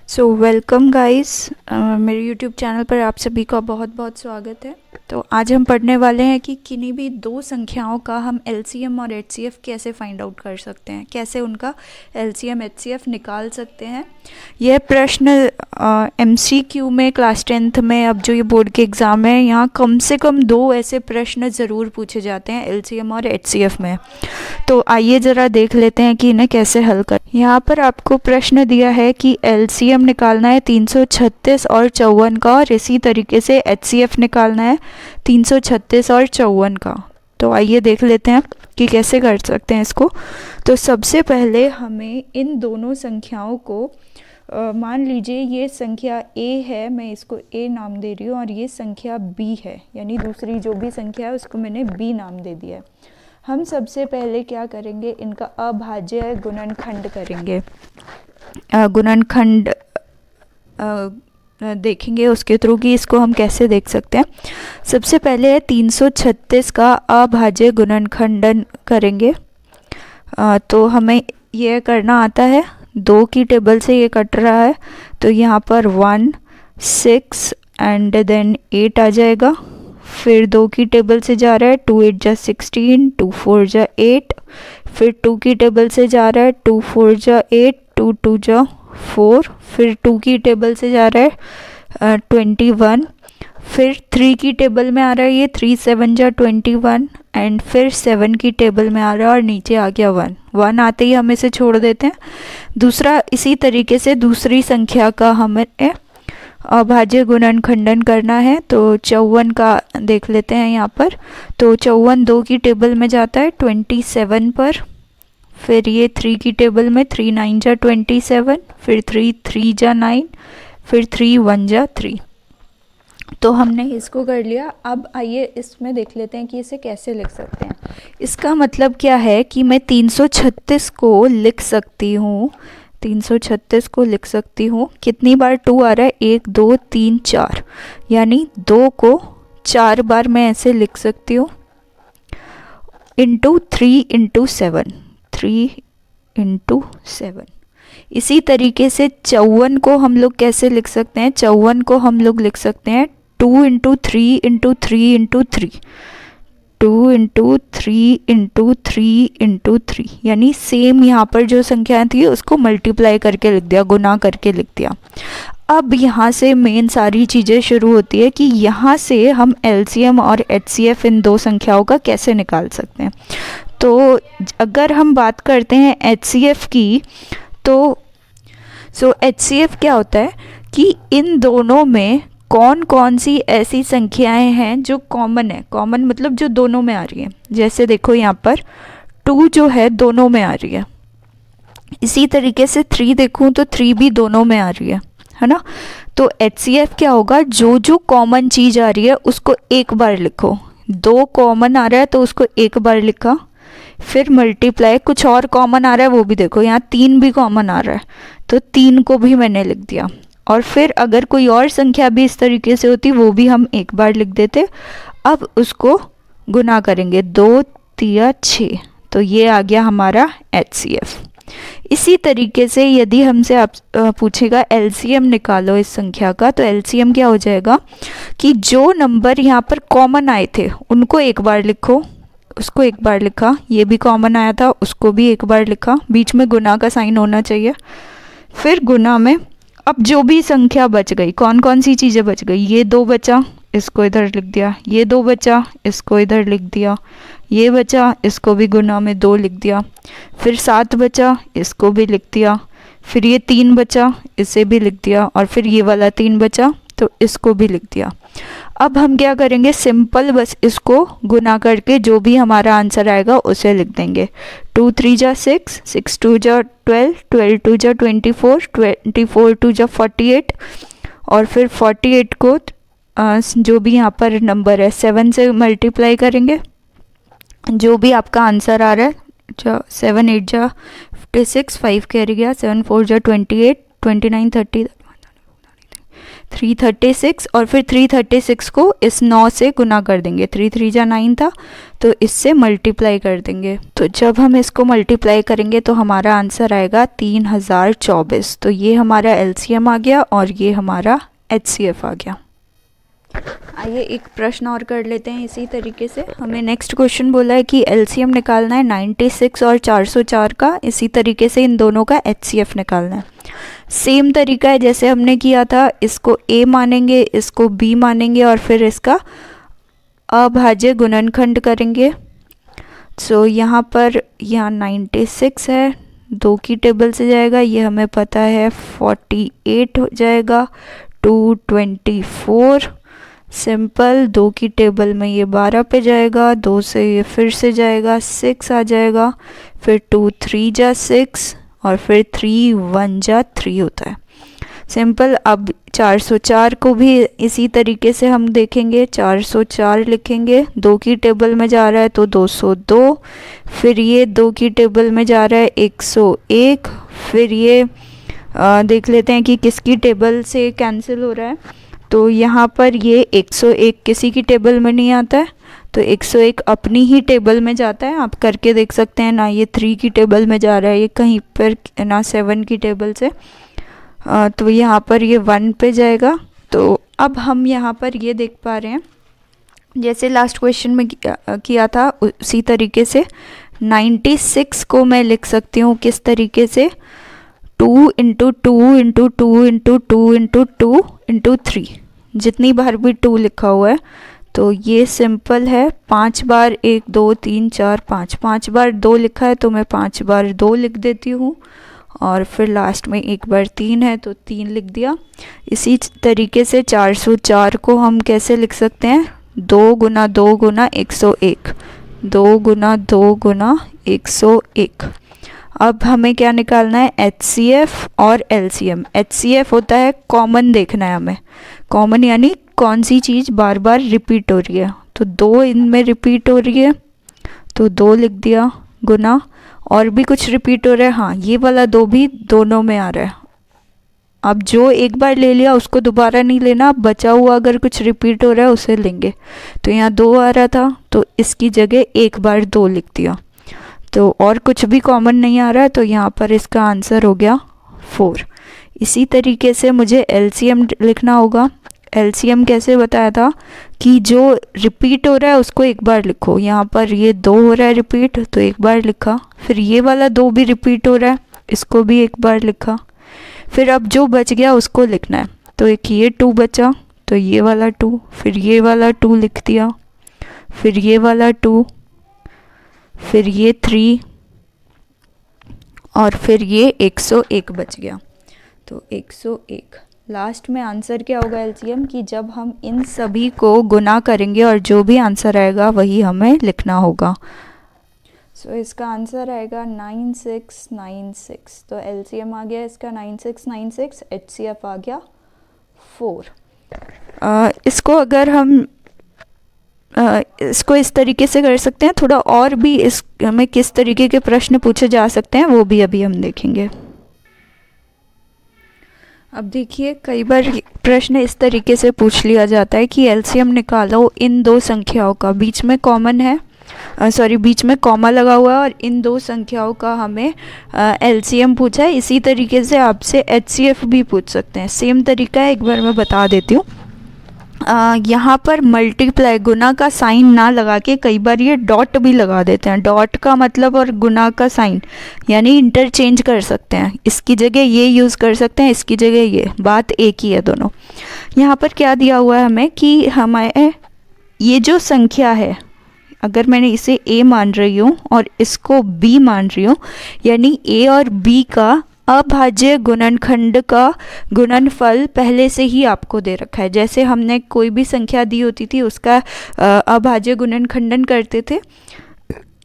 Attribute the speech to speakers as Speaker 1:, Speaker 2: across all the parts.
Speaker 1: So welcome guys, मेरे YouTube channel पर आप सभी का बहुत बहुत स्वागत है। तो आज हम पढ़ने वाले हैं कि किन्हीं भी दो संख्याओं का हम एलसीएम और एचसीएफ कैसे फाइंड आउट कर सकते हैं, कैसे उनका एलसीएम एचसीएफ निकाल सकते हैं। यह प्रश्न एमसीक्यू में क्लास 10th में, अब जो ये बोर्ड के एग्ज़ाम है, यहाँ कम से कम दो ऐसे प्रश्न ज़रूर पूछे जाते हैं एलसीएम और एचसीएफ में। तो आइए ज़रा देख लेते हैं कि इन्हें कैसे हल कर। यहाँ पर आपको प्रश्न दिया है कि एलसीएम निकालना है 336 और 54 का, और इसी तरीके से एचसीएफ निकालना है 336 और 54 का। तो आइए देख लेते हैं कि कैसे कर सकते हैं इसको। तो सबसे पहले हमें इन दोनों संख्याओं को मान लीजिए ये संख्या ए है, मैं इसको ए नाम दे रही हूँ, और ये संख्या बी है, यानी दूसरी जो भी संख्या है उसको मैंने बी नाम दे दिया है। हम सबसे पहले क्या करेंगे, इनका अभाज्य गुणनखंड करेंगे। गुणनखंड देखेंगे उसके थ्रू कि इसको हम कैसे देख सकते हैं। सबसे पहले 336 का अभाज्य गुणनखंडन करेंगे। तो हमें यह करना आता है, 2 की टेबल से ये कट रहा है, तो यहाँ पर 1, 6 एंड देन 8 आ जाएगा। फिर 2 की टेबल से जा रहा है, 2 8 जा 16, 2 4 जा 8। फिर 2 की टेबल से जा रहा है, 2 4 जा 8, 2 2 जा 4। फिर 2 की टेबल से जा रहा है 21। फिर 3 की टेबल में आ रहा है ये 3 7 जा 21, एंड फिर 7 की टेबल में आ रहा है और नीचे आ गया 1। 1 आते ही हम इसे छोड़ देते हैं। दूसरा इसी तरीके से दूसरी संख्या का हमें अभाज्य गुणनखंडन करना है। तो 54 का देख लेते हैं यहाँ पर। तो 54 2 की टेबल में जाता है 27 पर। फिर ये 3 की टेबल में 3 9 जा 27, फिर 3 3 जा 9, फिर 3 1 जा 3। तो हमने इसको कर लिया। अब आइए इसमें देख लेते हैं कि इसे कैसे लिख सकते हैं। इसका मतलब क्या है कि मैं 336 को लिख सकती हूँ, 336 को लिख सकती हूँ। कितनी बार 2 आ रहा है, 1 2 3 4, यानी 2 को 4 बार मैं ऐसे लिख सकती हूँ। Into 3 into 7, 3 into 7। इसी तरीके से 54 को हम लोग कैसे लिख सकते हैं, 54 को हम लोग लिख सकते हैं 2 into 3 into 3 into 3, 2 into 3 into 3 into 3, यानी सेम यहाँ पर जो संख्या थी उसको मल्टीप्लाई करके लिख दिया, गुना करके लिख दिया। अब यहाँ से मेन सारी चीज़ें शुरू होती है कि यहाँ से हम एलसीएम और एचसीएफ इन दो संख्याओं का कैसे निकाल सकते हैं। तो अगर हम बात करते हैं एचसीएफ की, तो एचसीएफ क्या होता है कि इन दोनों में कौन कौन सी ऐसी संख्याएं हैं जो कॉमन है। कॉमन मतलब जो दोनों में आ रही है। जैसे देखो यहाँ पर 2 जो है दोनों में आ रही है। इसी तरीके से 3 देखूँ तो 3 भी दोनों में आ रही है ना। तो एचसीएफ क्या होगा, जो जो कॉमन चीज़ आ रही है उसको एक बार लिखो। 2 कॉमन आ रहा है तो उसको एक बार लिखा, फिर मल्टीप्लाई। कुछ और कॉमन आ रहा है वो भी देखो, यहाँ 3 भी कॉमन आ रहा है तो 3 को भी मैंने लिख दिया। और फिर अगर कोई और संख्या भी इस तरीके से होती वो भी हम एक बार लिख देते। अब उसको गुना करेंगे, 2 3 6, तो ये आ गया हमारा एचसीएफ। इसी तरीके से यदि हमसे आप पूछेगा एलसीएम निकालो इस संख्या का, तो एलसीएम क्या हो जाएगा कि जो नंबर यहाँ पर कॉमन आए थे उनको एक बार लिखो, उसको एक बार लिखा। ये भी कॉमन आया था उसको भी एक बार लिखा, बीच में गुना का साइन होना चाहिए। फिर गुना में अब जो भी संख्या बच गई, कौन कौन सी चीज़ें बच गई, ये 2 बचा इसको इधर लिख दिया, ये 2 बचा इसको इधर लिख दिया, ये बचा इसको भी गुना में 2 लिख दिया, फिर 7 बचा इसको भी लिख दिया, फिर ये 3 बचा इसे भी लिख दिया, और फिर ये वाला 3 बचा तो इसको भी लिख दिया। अब हम क्या करेंगे, सिंपल बस इसको गुना करके जो भी हमारा आंसर आएगा उसे लिख देंगे। 2 3 जा 6, 6 2 जा 12, 12 2 जा 24, 24 2 जा 48, और फिर 48 को जो भी यहाँ पर नंबर है 7 से मल्टीप्लाई करेंगे। जो भी आपका आंसर आ रहा है, 7 8 जा 56, 5 कैरी गया, 7 4 जा 28, 29 30, 336 और फिर 336 को इस 9 से गुना कर देंगे, 3 3 जा 9 था, तो इससे मल्टीप्लाई कर देंगे। तो जब हम इसको मल्टीप्लाई करेंगे तो हमारा आंसर आएगा 3024। तो ये हमारा एलसीएम आ गया और ये हमारा एचसीएफ आ गया। आइए एक प्रश्न और कर लेते हैं इसी तरीके से। हमें नेक्स्ट क्वेश्चन बोला है कि एलसीएम निकालना है 96 और 404 का, इसी तरीके से इन दोनों का एचसीएफ निकालना है। सेम तरीका है जैसे हमने किया था, इसको ए मानेंगे, इसको बी मानेंगे और फिर इसका अभाज्य गुणनखंड करेंगे। सो यहाँ पर 96 है, 2 की टेबल से जाएगा, ये हमें पता है 48 हो जाएगा, 224 सिंपल, 2 की टेबल में ये 12 पे जाएगा, 2 से ये फिर से जाएगा, 6 आ जाएगा, फिर 2 3 जा 6 और फिर 3 1 जा 3 होता है सिंपल। अब 404 को भी इसी तरीके से हम देखेंगे, 404 लिखेंगे, 2 की टेबल में जा रहा है तो 202, फिर ये 2 की टेबल में जा रहा है 101, फिर ये देख लेते हैं कि किसकी टेबल से कैंसिल हो रहा है। तो यहाँ पर ये 101 किसी की टेबल में नहीं आता है, तो 101 अपनी ही टेबल में जाता है। आप करके देख सकते हैं ना, ये 3 की टेबल में जा रहा है, ये कहीं पर ना 7 की टेबल से, तो यहाँ पर ये 1 पे जाएगा। तो अब हम यहाँ पर ये देख पा रहे हैं जैसे लास्ट क्वेश्चन में किया था उसी तरीके से 96 को मैं लिख सकती हूँ किस तरीके से, 2 into 2 into 2 into 2 into 2 into 3, जितनी बार भी 2 लिखा हुआ है तो ये सिंपल है 5 बार 1 2 3 4 5, 5 बार 2 लिखा है तो मैं 5 बार 2 लिख देती हूँ और फिर लास्ट में 1 बार 3 है तो 3 लिख दिया। इसी तरीके से 404 को हम कैसे लिख सकते हैं, 2 गुना 2 गुना 101, 2 गुना 2 गुना 101। अब हमें क्या निकालना है, एचसीएफ और एलसीएम। एचसीएफ होता है कॉमन देखना है हमें, कॉमन यानी कौन सी चीज़ बार बार रिपीट हो रही है, तो 2 इनमें रिपीट हो रही है तो 2 लिख दिया, गुना और भी कुछ रिपीट हो रहा है, हाँ ये वाला 2 भी दोनों में आ रहा है। अब जो एक बार ले लिया उसको दोबारा नहीं लेना, बचा हुआ अगर कुछ रिपीट हो रहा है उसे लेंगे। तो यहाँ 2 आ रहा था तो इसकी जगह 1 बार 2 लिख दिया, तो और कुछ भी कॉमन नहीं आ रहा है तो यहाँ पर इसका आंसर हो गया 4। इसी तरीके से मुझे एलसीएम लिखना होगा। एलसीएम कैसे बताया था कि जो रिपीट हो रहा है उसको एक बार लिखो, यहाँ पर ये 2 हो रहा है रिपीट तो एक बार लिखा, फिर ये वाला 2 भी रिपीट हो रहा है इसको भी एक बार लिखा, फिर अब जो बच गया उसको लिखना है। तो एक ये 2 बचा तो ये वाला 2, फिर ये वाला 2 लिख दिया, फिर ये वाला 2, फिर ये 3 और फिर ये 101 बच गया। तो 101 लास्ट में आंसर क्या होगा एलसीएम की, जब हम इन सभी को गुना करेंगे और जो भी आंसर आएगा वही हमें लिखना होगा। सो इसका आंसर आएगा 9696। तो एलसीएम आ गया इसका 9696, एचसीएफ आ गया 4। इसको अगर हम इसको इस तरीके से कर सकते हैं, थोड़ा और भी इसमें किस तरीके के प्रश्न पूछे जा सकते हैं वो भी अभी हम देखेंगे। अब देखिए कई बार प्रश्न इस तरीके से पूछ लिया जाता है कि एलसीएम निकालो इन 2 संख्याओं का, बीच में कॉमन है बीच में कॉमा लगा हुआ है और इन 2 संख्याओं का हमें एलसीएम पूछा है। इसी तरीके से आपसे एचसीएफ भी पूछ सकते हैं, सेम तरीका है, एक बार मैं बता देती हूँ। यहाँ पर मल्टीप्लाई गुना का साइन ना लगा के कई बार ये डॉट भी लगा देते हैं, डॉट का मतलब और गुना का साइन यानी इंटरचेंज कर सकते हैं, इसकी जगह ये यूज़ कर सकते हैं, इसकी जगह ये, बात एक ही है दोनों। यहाँ पर क्या दिया हुआ है हमें कि हमें ये जो संख्या है अगर मैंने इसे a मान रही हूँ और इसको b मान रही हूँ, यानी a और b का अभाज्य गुणनखंड का गुणनफल पहले से ही आपको दे रखा है। जैसे हमने कोई भी संख्या दी होती थी उसका अभाज्य गुणनखंडन करते थे,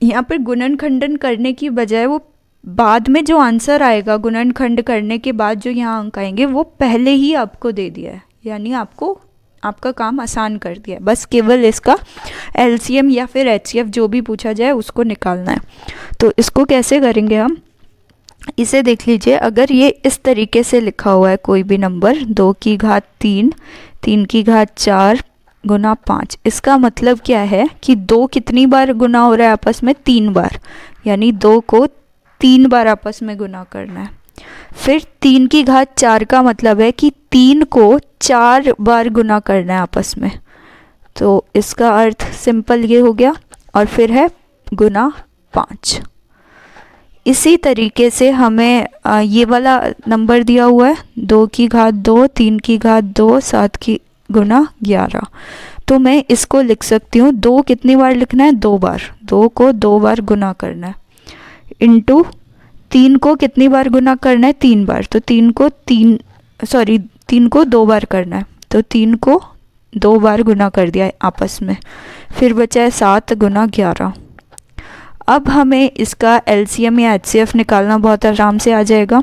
Speaker 1: यहाँ पर गुणनखंडन करने की बजाय वो बाद में जो आंसर आएगा गुणनखंड करने के बाद जो यहाँ अंक आएंगे वो पहले ही आपको दे दिया है, यानी आपको आपका काम आसान कर दिया है। बस केवल इसका एलसीएम या फिर एचसीएफ जो भी पूछा जाए उसको निकालना है। तो इसको कैसे करेंगे हम, इसे देख लीजिए, अगर ये इस तरीके से लिखा हुआ है कोई भी नंबर 2 की घात 3, 3 की घात 4 गुना 5, इसका मतलब क्या है कि 2 कितनी बार गुना हो रहा है आपस में? 3 बार, यानी 2 को 3 बार आपस में गुना करना है। फिर 3 की घात 4 का मतलब है कि 3 को 4 बार गुना करना है आपस में, तो इसका अर्थ सिंपल ये हो गया। और फिर है गुना 5। इसी तरीके से हमें ये वाला नंबर दिया हुआ है 2 की घात 2, 3 की घात 2, 7 की गुना 11, तो मैं इसको लिख सकती हूँ 2 कितनी बार लिखना है? 2 बार, 2 को 2 बार गुना करना है, इंटू 3 को कितनी बार गुना करना है? 3 बार, तो 3 को 2 बार करना है, तो 3 को 2 बार गुना कर दिया है आपस में। फिर बचा है 7 गुना 11। अब हमें इसका एलसीएम या एचसीएफ निकालना बहुत आराम से आ जाएगा।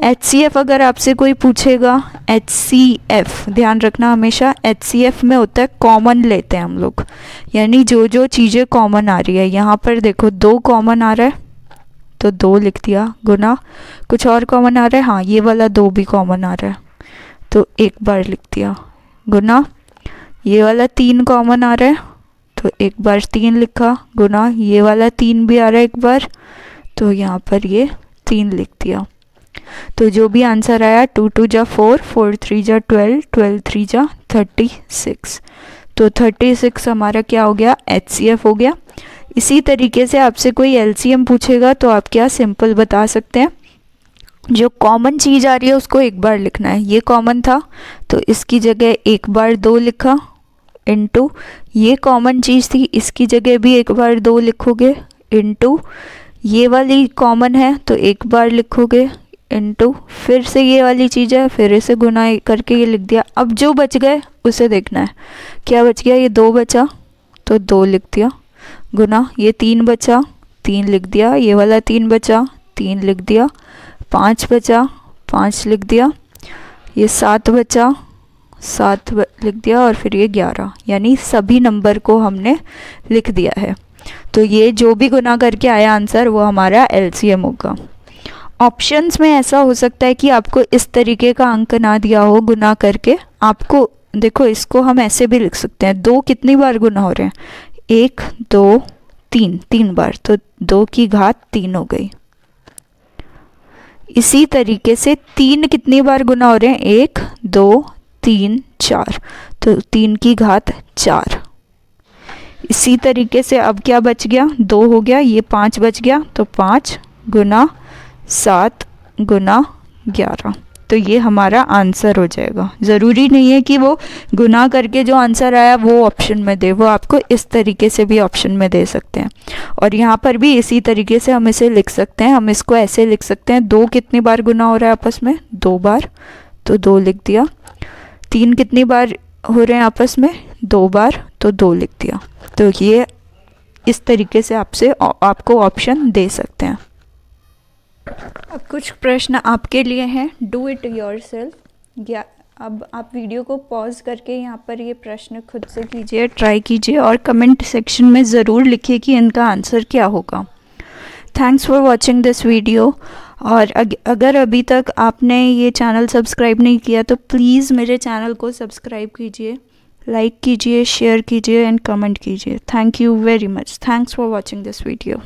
Speaker 1: एचसीएफ अगर आपसे कोई पूछेगा, एचसीएफ ध्यान रखना हमेशा, एचसीएफ में होता है कॉमन लेते हैं हम लोग, यानी जो जो चीज़ें कॉमन आ रही है। यहाँ पर देखो 2 कॉमन आ रहा है तो 2 लिख दिया, गुना कुछ और कॉमन आ रहा है, हाँ ये वाला 2 भी कॉमन आ रहा है तो 1 बार लिख दिया, गुना ये वाला 3 कॉमन आ रहा है तो 1 बार 3 लिखा, गुना ये वाला 3 भी आ रहा है 1 बार, तो यहाँ पर ये 3 लिख दिया। तो जो भी आंसर आया 2 2 जा 4, 4 3 जा 12, 12 3 जा 36, तो 36 हमारा क्या हो गया? एचसीएफ हो गया। इसी तरीके से आपसे कोई एलसीएम पूछेगा तो आप क्या सिंपल बता सकते हैं, जो कॉमन चीज़ आ रही है उसको 1 बार लिखना है, ये कॉमन था तो इसकी जगह 1 बार 2 लिखा, इंटू ये कॉमन चीज़ थी इसकी जगह भी 1 बार 2 लिखोगे, इंटू ये वाली कॉमन है तो 1 बार लिखोगे, इंटू फिर से ये वाली चीज़ है फिर इसे गुना करके ये लिख दिया। अब जो बच गए उसे देखना है, क्या बच गया? ये 2 बचा तो 2 लिख दिया, गुना ये 3 बचा 3 लिख दिया, ये वाला 3 बचा 3 लिख दिया, 5 बचा 5 लिख दिया, ये 7 बचा 7 लिख दिया, और फिर ये 11, यानी सभी नंबर को हमने लिख दिया है। तो ये जो भी गुना करके आया आंसर वो हमारा एलसीएम होगा। ऑप्शंस में ऐसा हो सकता है कि आपको इस तरीके का अंक ना दिया हो गुना करके, आपको देखो इसको हम ऐसे भी लिख सकते हैं, 2 कितनी बार गुना हो रहे हैं? 1 2 3, 3 बार, तो 2 की घात 3 हो गई। इसी तरीके से 3 कितनी बार गुना हो रहे हैं? 1 2 3 4, तो 3 की घात 4। इसी तरीके से अब क्या बच गया? 2 हो गया, ये 5 बच गया तो 5 गुना 7 गुना 11, तो ये हमारा आंसर हो जाएगा। ज़रूरी नहीं है कि वो गुना करके जो आंसर आया वो ऑप्शन में दे, वो आपको इस तरीके से भी ऑप्शन में दे सकते हैं। और यहाँ पर भी इसी तरीके से हम इसे लिख सकते हैं, हम इसको ऐसे लिख सकते हैं, 2 कितनी बार गुना हो रहा है आपस में? 2 बार, तो 2 लिख दिया। 3 कितनी बार हो रहे हैं आपस में? 2 बार, तो 2 लिख दिया। तो ये इस तरीके से आपको ऑप्शन दे सकते हैं। अब कुछ प्रश्न आपके लिए हैं, डू इट योरसेल्फ। या अब आप वीडियो को पॉज करके यहाँ पर ये प्रश्न खुद से कीजिए, ट्राई कीजिए और कमेंट सेक्शन में ज़रूर लिखिए कि इनका आंसर क्या होगा। Thanks for watching this video. और अगर अभी तक आपने ये चैनल सब्सक्राइब नहीं किया तो प्लीज़ मेरे चैनल को सब्सक्राइब कीजिए, लाइक कीजिए, शेयर कीजिए एंड कमेंट कीजिए। Thank you very much. Thanks for watching this video.